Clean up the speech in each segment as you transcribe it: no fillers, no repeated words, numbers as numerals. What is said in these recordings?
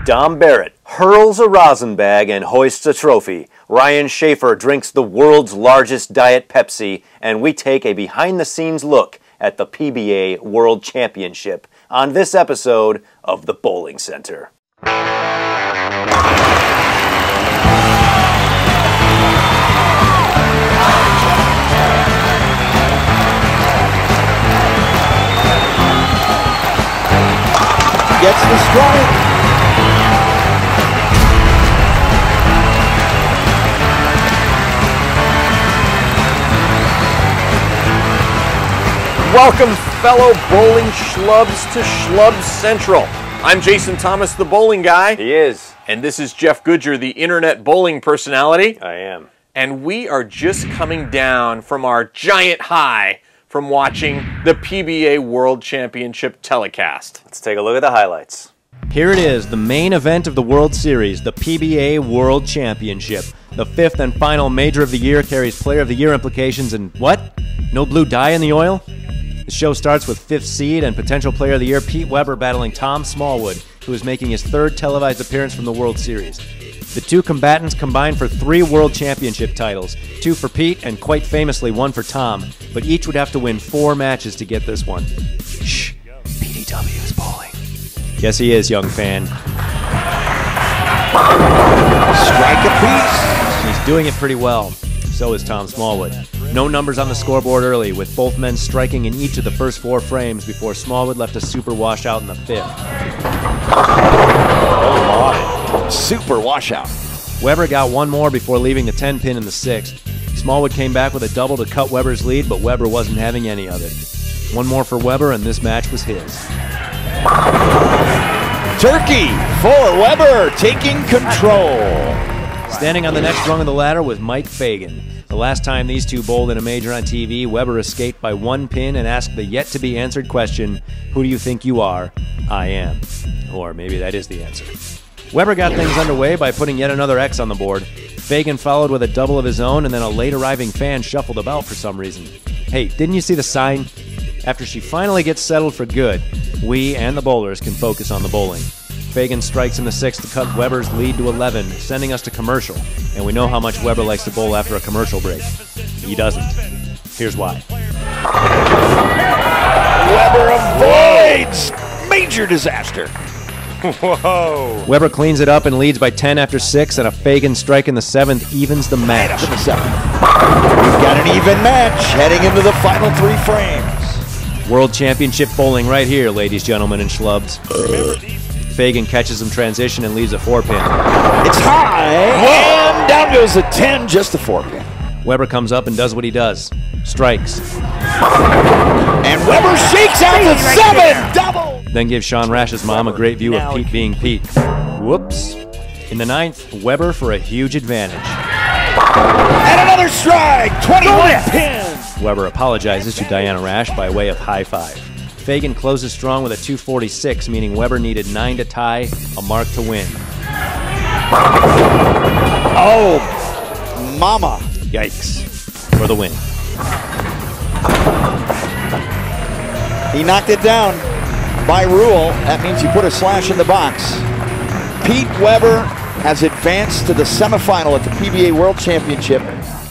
Dom Barrett hurls a rosin bag and hoists a trophy. Ryan Shafer drinks the world's largest Diet Pepsi, and we take a behind-the-scenes look at the PBA World Championship on this episode of the Bowling Center. Gets the strike. Welcome, fellow bowling schlubs, to Schlub Central. I'm Jason Thomas, the bowling guy. He is. And this is Jeff Goodger, the internet bowling personality. I am. And we are just coming down from our giant high from watching the PBA World Championship telecast. Let's take a look at the highlights. Here it is, the main event of the World Series, the PBA World Championship. The fifth and final major of the year carries Player of the Year implications and what? No blue dye in the oil? The show starts with fifth seed and potential Player of the Year Pete Weber battling Tom Smallwood, who is making his third televised appearance from the World Series. The two combatants combined for 3 World Championship titles, 2 for Pete and quite famously 1 for Tom, but each would have to win 4 matches to get this one. Shh, PDW is bowling. Yes, he is, young fan. Strike apiece. He's doing it pretty well. So is Tom Smallwood. No numbers on the scoreboard early, with both men striking in each of the first 4 frames before Smallwood left a super washout in the 5th. Oh my. Super washout. Weber got 1 more before leaving the 10-pin in the 6th. Smallwood came back with a double to cut Weber's lead, but Weber wasn't having any of it. 1 more for Weber, and this match was his. Turkey for Weber, taking control. Standing on the next rung of the ladder was Mike Fagan. The last time these two bowled in a major on TV, Weber escaped by 1 pin and asked the yet-to-be-answered question, "Who do you think you are?" "I am." Or maybe that is the answer. Weber got things underway by putting yet another X on the board. Fagan followed with a double of his own, and then a late-arriving fan shuffled about for some reason. Hey, didn't you see the sign? After she finally gets settled for good, we and the bowlers can focus on the bowling. Fagan strikes in the 6th to cut Weber's lead to 11, sending us to commercial. And we know how much Weber likes to bowl after a commercial break. He doesn't. Here's why. Weber avoids major disaster. Whoa. Weber cleans it up and leads by 10 after 6, and a Fagan strike in the 7th evens the match. In the 7th. We've got an even match heading into the final 3 frames. World Championship bowling right here, ladies, gentlemen, and schlubs. Fagan catches him transition and leaves a 4-pin. It's high, and down goes a 10, just a 4-pin. Weber comes up and does what he does. Strikes. And Weber shakes out the 7, double! Then gives Sean Rash's mom a great view of Pete being Pete. Whoops. In the 9th, Weber for a huge advantage. And another strike, 21 pins! Weber apologizes to Diana Rash by way of high five. Fagan closes strong with a 246, meaning Weber needed 9 to tie, a mark to win. Oh, mama. Yikes. For the win. He knocked it down. By rule, that means you put a slash in the box. Pete Weber has advanced to the semifinal at the PBA World Championship.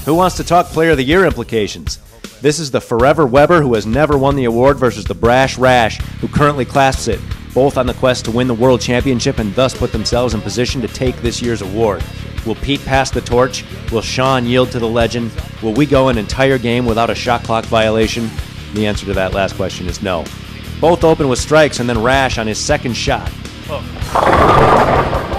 Who wants to talk Player of the Year implications? This is the forever Weber who has never won the award versus the brash Rash who currently clasps it, both on the quest to win the World Championship and thus put themselves in position to take this year's award. Will Pete pass the torch? Will Sean yield to the legend? Will we go an entire game without a shot clock violation? The answer to that last question is no. Both open with strikes and then Rash on his 2nd shot.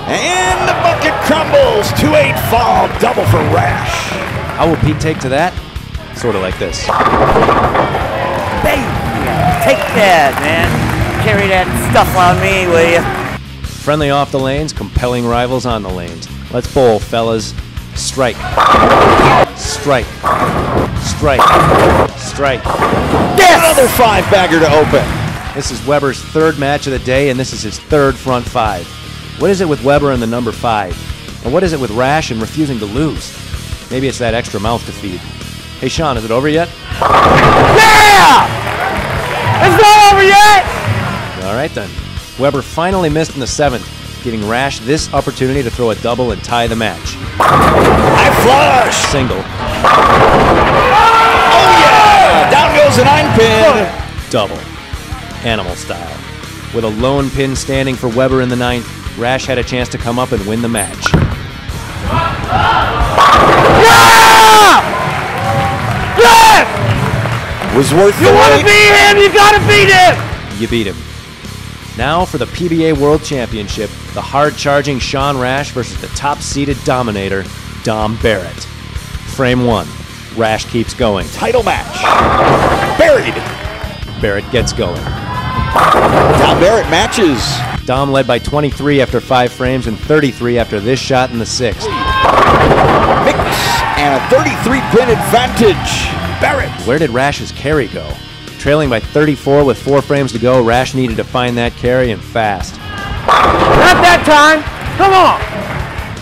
And the bucket crumbles. 2-8 fall, double for Rash. How will Pete take to that? Sort of like this. Bang! Take that, man. Carry that stuff on me, will you? Friendly off the lanes, compelling rivals on the lanes. Let's bowl, fellas. Strike. Strike. Strike. Strike. Yes! Another 5-bagger to open. This is Weber's 3rd match of the day, and this is his 3rd front 5. What is it with Weber and the number 5? And what is it with Rash and refusing to lose? Maybe it's that extra mouth to feed. Hey, Sean, is it over yet? Yeah! It's not over yet! All right, then. Weber finally missed in the 7th. giving Rash this opportunity to throw a double and tie the match. High flush! Single. Oh yeah! Down goes the 9-pin. Double. Animal style. With a lone pin standing for Weber in the 9th, Rash had a chance to come up and win the match. Yeah! Yes! Was worth the You want to wait. beat him, you got to beat him! You beat him. Now for the PBA World Championship, the hard-charging Sean Rash versus the top-seeded dominator, Dom Barrett. Frame 1. Rash keeps going. Title match. Buried. Barrett gets going. Dom Barrett matches. Dom led by 23 after 5 frames and 33 after this shot in the 6th. Mix and a 33-pin advantage. Barrett. Where did Rash's carry go? Trailing by 34 with 4 frames to go, Rash needed to find that carry and fast. Not that time! Come on!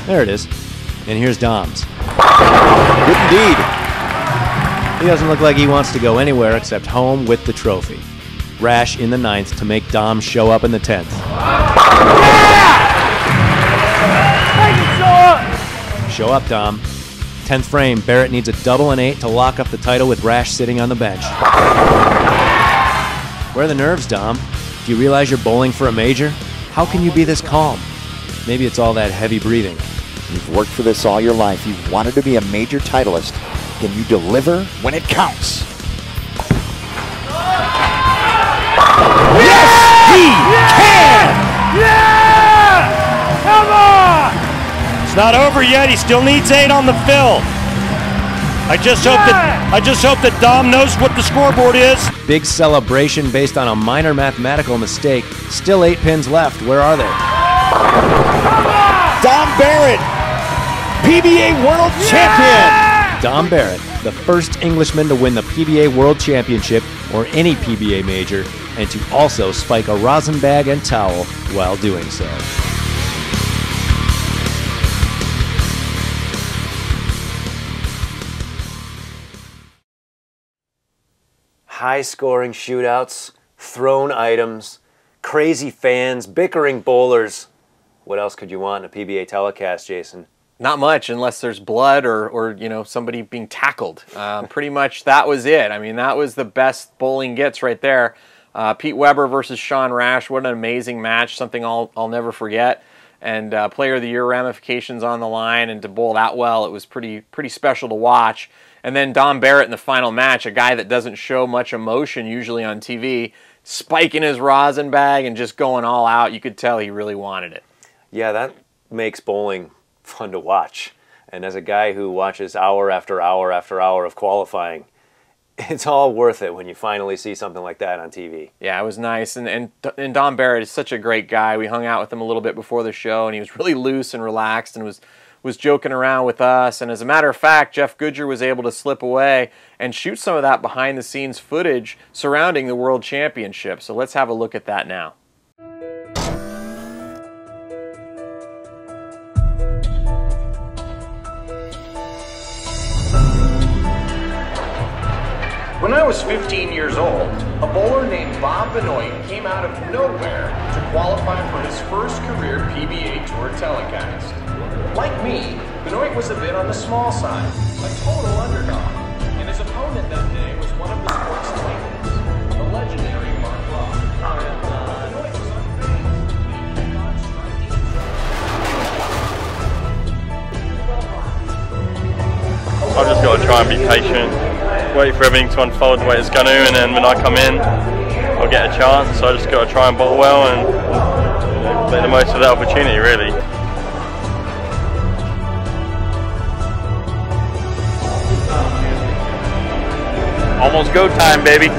There it is. And here's Dom's. Good indeed. He doesn't look like he wants to go anywhere except home with the trophy. Rash in the 9th to make Dom show up in the 10th. Yeah! Show up, Dom. 10th frame, Barrett needs a double and 8 to lock up the title with Rash sitting on the bench. Where are the nerves, Dom? Do you realize you're bowling for a major? How can you be this calm? Maybe it's all that heavy breathing. You've worked for this all your life. You've wanted to be a major titleist. Can you deliver when it counts? Yes, he can! Yeah! Come on! It's not over yet. He still needs 8 on the fill. I just hope that Dom knows what the scoreboard is. Big celebration based on a minor mathematical mistake. Still 8 pins left. Where are they? Dom Barrett, PBA World Champion. Dom Barrett, the first Englishman to win the PBA World Championship or any PBA major, and to also spike a rosin bag and towel while doing so. High-scoring shootouts, thrown items, crazy fans, bickering bowlers. What else could you want in a PBA telecast, Jason? Not much, unless there's blood or you know, somebody being tackled. Pretty much that was it. I mean, that was the best bowling gets right there. Pete Weber versus Sean Rash. What an amazing match. Something I'll never forget. And Player of the Year ramifications on the line, and to bowl that well, it was pretty special to watch. And then Dom Barrett in the final match, a guy that doesn't show much emotion usually on TV, spiking his rosin bag and just going all out. You could tell he really wanted it. Yeah, that makes bowling fun to watch. And as a guy who watches hour after hour after hour of qualifying, it's all worth it when you finally see something like that on TV. Yeah, it was nice. And Dom Barrett is such a great guy. We hung out with him a little bit before the show, and he was really loose and relaxed and was joking around with us. And as a matter of fact, Jeff Goodger was able to slip away and shoot some of that behind-the-scenes footage surrounding the World Championship. So let's have a look at that now. When I was 15 years old, a bowler named Bob Benoit came out of nowhere to qualify for his first career PBA Tour telecast. Like me, Benoit was a bit on the small side, a total underdog, and his opponent that day was one of the sport's titans, the legendary Mark Rock. Benoit was unfazed. He kept on striking. I've just got to try and be patient, wait for everything to unfold the way it's going to, and then when I come in, I'll get a chance. So I just got to try and bowl well and make the most of that opportunity, really. Almost go time, baby.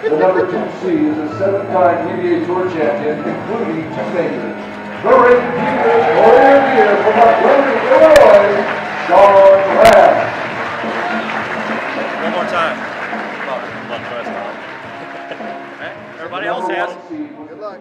The number 2 seed is a 7-time PBA Tour champion, including 2 majors. The reigning PBA Player of the Year from Montgomery, Illinois, Sean Rash. One more time. Love first time. Everybody else has. Good luck.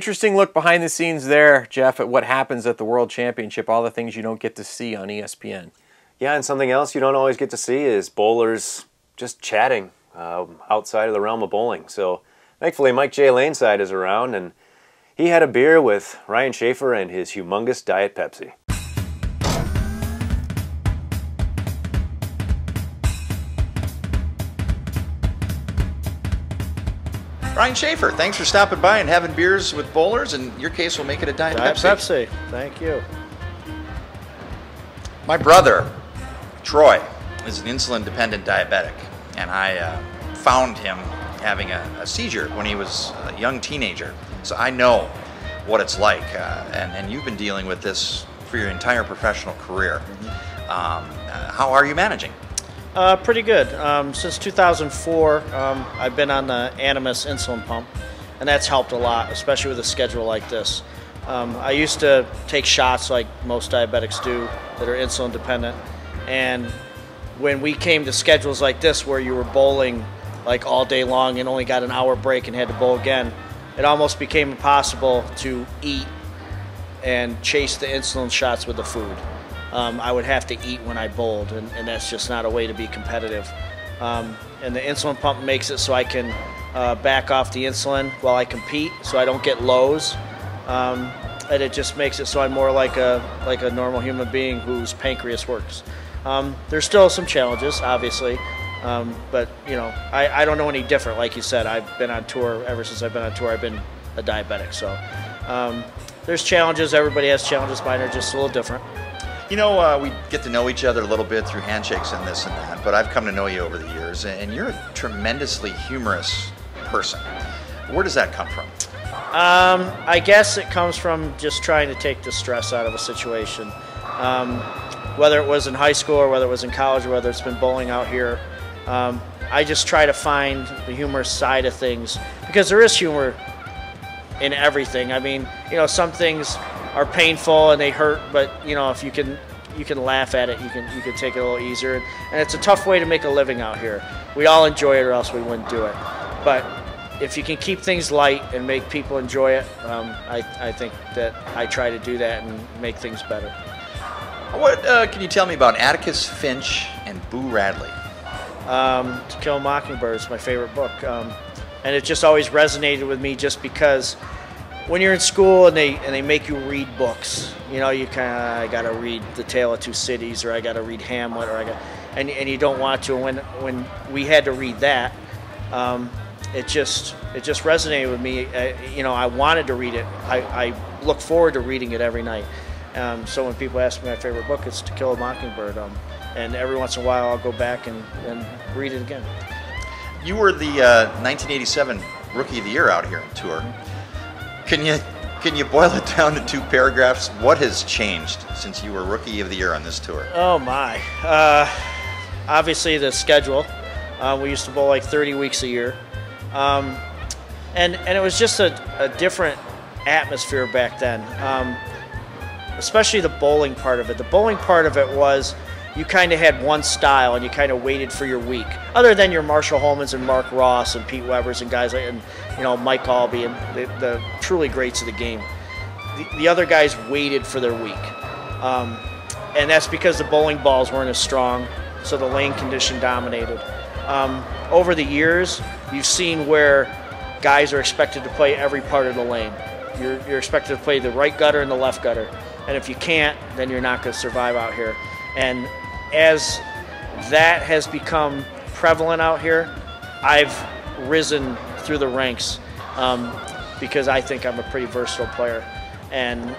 Interesting look behind the scenes there, Jeff, at what happens at the World Championship, all the things you don't get to see on ESPN. Yeah, and something else you don't always get to see is bowlers just chatting outside of the realm of bowling. So thankfully Mike J. Laneside is around, and he had a beer with Ryan Shafer and his humongous Diet Pepsi. Ryan Shafer, thanks for stopping by and having beers with bowlers. In your case, we'll make it a Diet Pepsi. Thank you. My brother, Troy, is an insulin-dependent diabetic, and I found him having a seizure when he was a young teenager. So I know what it's like, and you've been dealing with this for your entire professional career. How are you managing? Pretty good. Since 2004, I've been on the Animus insulin pump, and that's helped a lot, especially with a schedule like this. I used to take shots like most diabetics do that are insulin dependent, and when we came to schedules like this where you were bowling like all day long and only got an hour break and had to bowl again, it almost became impossible to eat and chase the insulin shots with the food. I would have to eat when I bowled, and that's just not a way to be competitive. And the insulin pump makes it so I can back off the insulin while I compete, so I don't get lows. And it just makes it so I'm more like a normal human being whose pancreas works. There's still some challenges, obviously, but you know, I don't know any different. Like you said, I've been on tour ever since I've been on tour. I've been a diabetic, so there's challenges. Everybody has challenges. Mine are just a little different. You know, we get to know each other a little bit through handshakes and this and that, but I've come to know you over the years, and you're a tremendously humorous person. Where does that come from? I guess it comes from just trying to take the stress out of a situation. Whether it was in high school or whether it was in college or whether it's been bowling out here, I just try to find the humorous side of things, because there is humor in everything. I mean, you know, some things are painful and they hurt, but you know, if you can laugh at it, you can take it a little easier. And it's a tough way to make a living out here. We all enjoy it, or else we wouldn't do it. But if you can keep things light and make people enjoy it, I think that I try to do that and make things better. What can you tell me about Atticus Finch and Boo Radley? To Kill a Mockingbird is my favorite book, and it just always resonated with me, just because when you're in school and they make you read books, you know, you kind of got to read The Tale of Two Cities, or I got to read Hamlet, or and you don't want to. When we had to read that, it just resonated with me. You know, I wanted to read it. I look forward to reading it every night. So when people ask me my favorite book, it's To Kill a Mockingbird. And every once in a while, I'll go back and read it again. You were the 1987 Rookie of the Year out here on tour. Can you boil it down to two paragraphs? What has changed since you were Rookie of the Year on this tour? Oh my! Obviously the schedule. We used to bowl like 30 weeks a year, and it was just a different atmosphere back then. Especially the bowling part of it. The bowling part of it was, you kind of had one style and you kind of waited for your week. Other than your Marshall Holmans and Mark Ross and Pete Webbers and guys like, and you know, Mike Albee and the truly greats of the game. The other guys waited for their week. And that's because the bowling balls weren't as strong, so the lane condition dominated. Over the years, you've seen where guys are expected to play every part of the lane. You're expected to play the right gutter and the left gutter. And if you can't, then you're not going to survive out here. And as that has become prevalent out here, I've risen through the ranks because I think I'm a pretty versatile player. And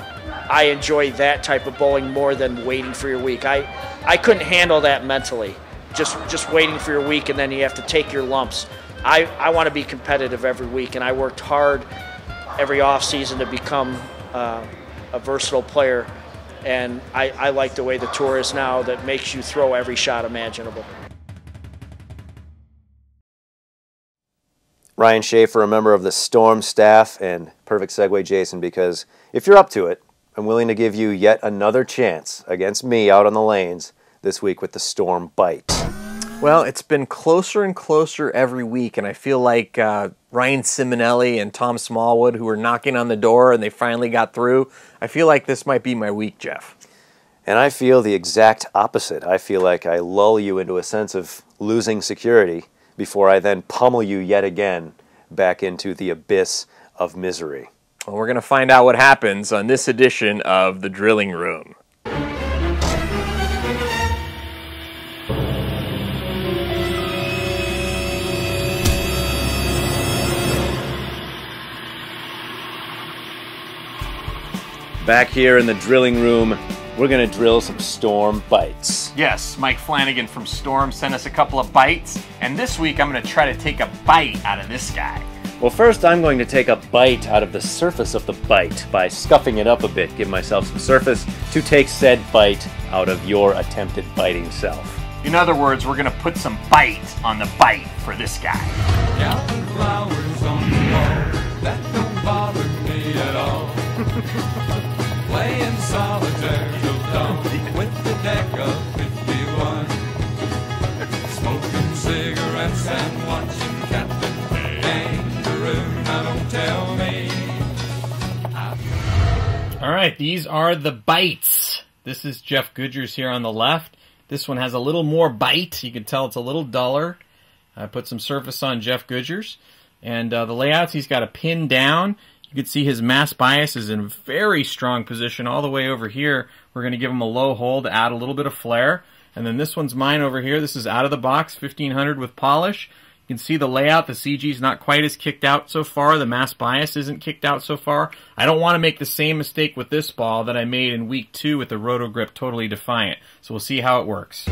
I enjoy that type of bowling more than waiting for your week. I couldn't handle that mentally, just waiting for your week and then you have to take your lumps. I want to be competitive every week, and I worked hard every off season to become a versatile player, and I like the way the tour is now, that makes you throw every shot imaginable. Ryan Shafer, a member of the Storm staff, and perfect segue, Jason, because if you're up to it, I'm willing to give you yet another chance against me out on the lanes this week with the Storm Byte. Well, it's been closer and closer every week, and I feel like Ryan Simonelli and Tom Smallwood, who were knocking on the door and they finally got through, I feel like this might be my week, Jeff. And I feel the exact opposite. I feel like I lull you into a sense of losing security before I then pummel you yet again back into the abyss of misery. Well, we're going to find out what happens on this edition of The Drilling Room. Back here in the drilling room, we're going to drill some Storm Bytes. Yes, Mike Flanagan from Storm sent us a couple of bites, and this week I'm going to try to take a bite out of this guy. Well, first I'm going to take a bite out of the surface of the bite by scuffing it up a bit, give myself some surface to take said bite out of your attempted biting self. In other words, we're going to put some bite on the bite for this guy. Counting flowers on the wall, that don't bother me at all. Playing solitaire till dawn with the deck of 51. Smoking cigarettes and watching Captain Kangaroo. Now don't tell me. All right, these are the bites. This is Jeff Goodger's here on the left. This one has a little more bite. You can tell it's a little duller. I put some surface on Jeff Goodger's. And the layouts, he's got a pin down. You can see his mass bias is in a very strong position all the way over here. We're going to give him a low hold to add a little bit of flare. And then this one's mine over here. This is out of the box, 1500 with polish. You can see the layout. The CG is not quite as kicked out so far. The mass bias isn't kicked out so far. I don't want to make the same mistake with this ball that I made in week 2 with the Roto Grip Totally Defiant. So we'll see how it works.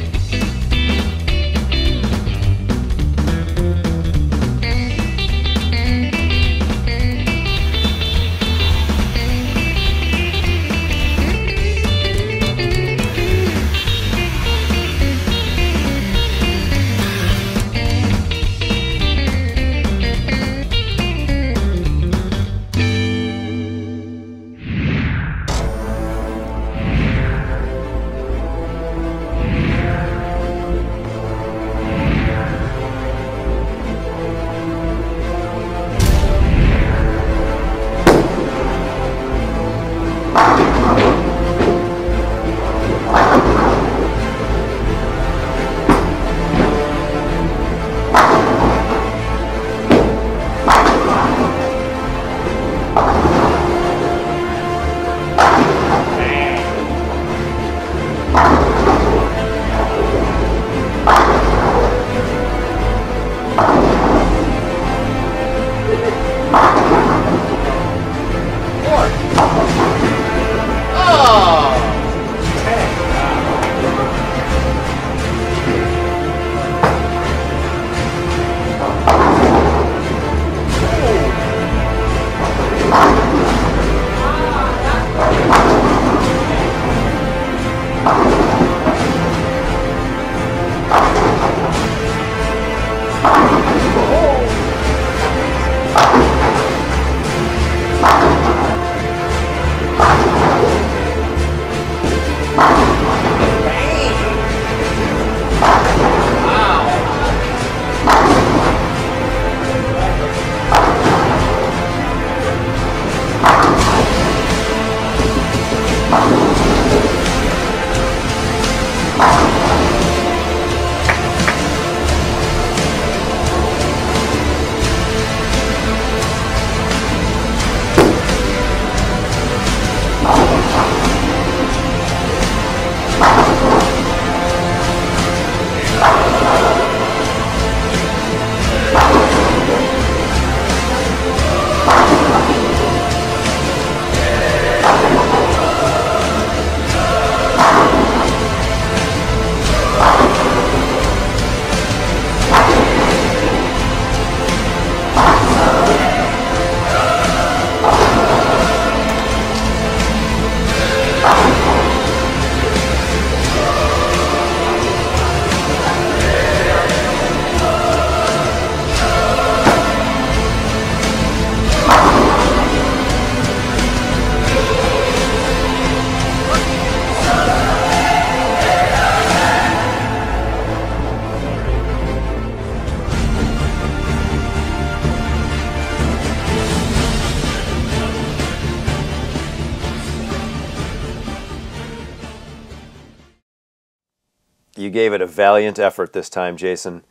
You gave it a valiant effort this time, Jason.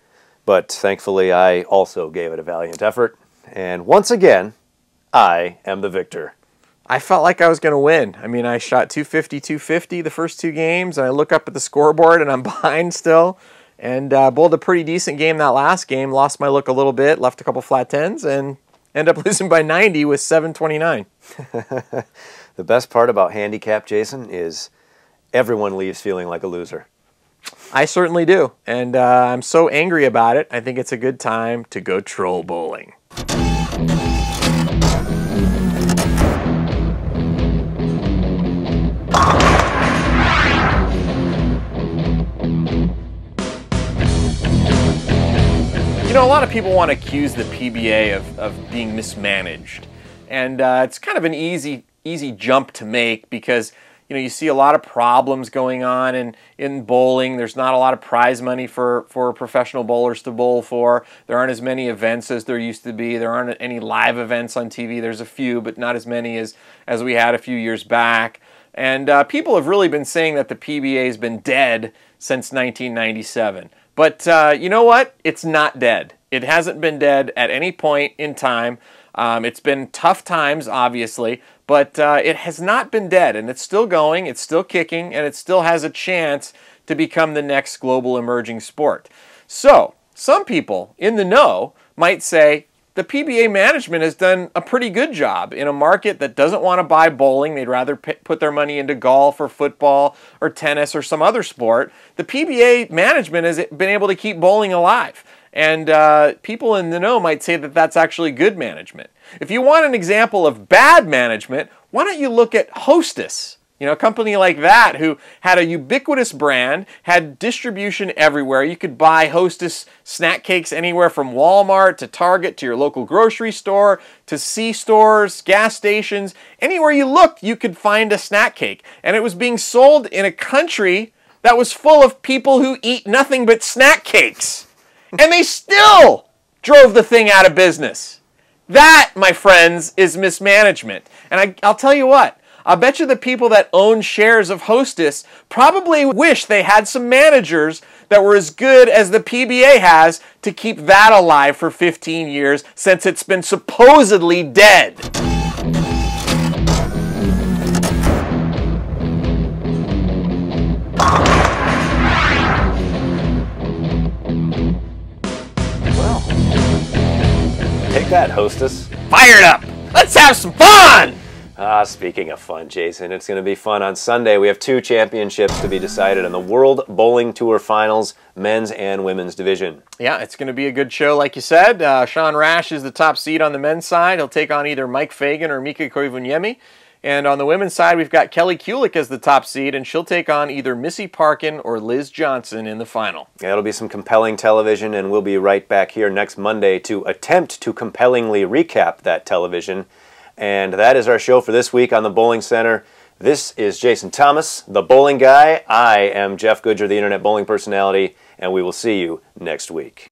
But thankfully, I also gave it a valiant effort. And once again, I am the victor. I felt like I was going to win. I mean, I shot 250, 250 the first 2 games, and I look up at the scoreboard, and I'm behind still. And bowled a pretty decent game that last game. Lost my look a little bit, left a couple flat 10s, and ended up losing by 90 with 729. The best part about handicap, Jason, is everyone leaves feeling like a loser. I certainly do, and I'm so angry about it, I think it's a good time to go troll bowling. You know, a lot of people want to accuse the PBA of being mismanaged, and it's kind of an easy jump to make because you know, you see a lot of problems going on in bowling. There's not a lot of prize money for professional bowlers to bowl for. There aren't as many events as there used to be. There aren't any live events on TV. There's a few, but not as many as we had a few years back. And people have really been saying that the PBA has been dead since 1997. But you know what? It's not dead. It hasn't been dead at any point in time. It's been tough times, obviously, but it has not been dead, and it's still going, it's still kicking, and it still has a chance to become the next global emerging sport. So, some people in the know might say the PBA management has done a pretty good job in a market that doesn't want to buy bowling. They'd rather put their money into golf or football or tennis or some other sport. The PBA management has been able to keep bowling alive. And people in the know might say that that's actually good management. If you want an example of bad management, why don't you look at Hostess? You know, a company like that who had a ubiquitous brand, had distribution everywhere. You could buy Hostess snack cakes anywhere from Walmart to Target to your local grocery store to C-stores, gas stations. Anywhere you looked, you could find a snack cake. And it was being sold in a country that was full of people who eat nothing but snack cakes. And they still drove the thing out of business. That, my friends, is mismanagement. And I'll tell you what, I'll bet you the people that own shares of Hostess probably wish they had some managers that were as good as the PBA has to keep that alive for 15 years since it's been supposedly dead. Take that, Hostess. Fired up! Let's have some fun! Speaking of fun, Jason, it's going to be fun on Sunday. We have 2 championships to be decided in the World Bowling Tour Finals, men's and women's division. Yeah, it's going to be a good show, like you said. Sean Rash is the top seed on the men's side. He'll take on either Mike Fagan or Mika Koivuniemi. And on the women's side, we've got Kelly Kulik as the top seed, and she'll take on either Missy Parkin or Liz Johnson in the final. Yeah, it'll be some compelling television, and we'll be right back here next Monday to attempt to compellingly recap that television. And that is our show for this week on the Bowling Center. This is Jason Thomas, the bowling guy. I am Jeff Goodger, the internet bowling personality, and we will see you next week.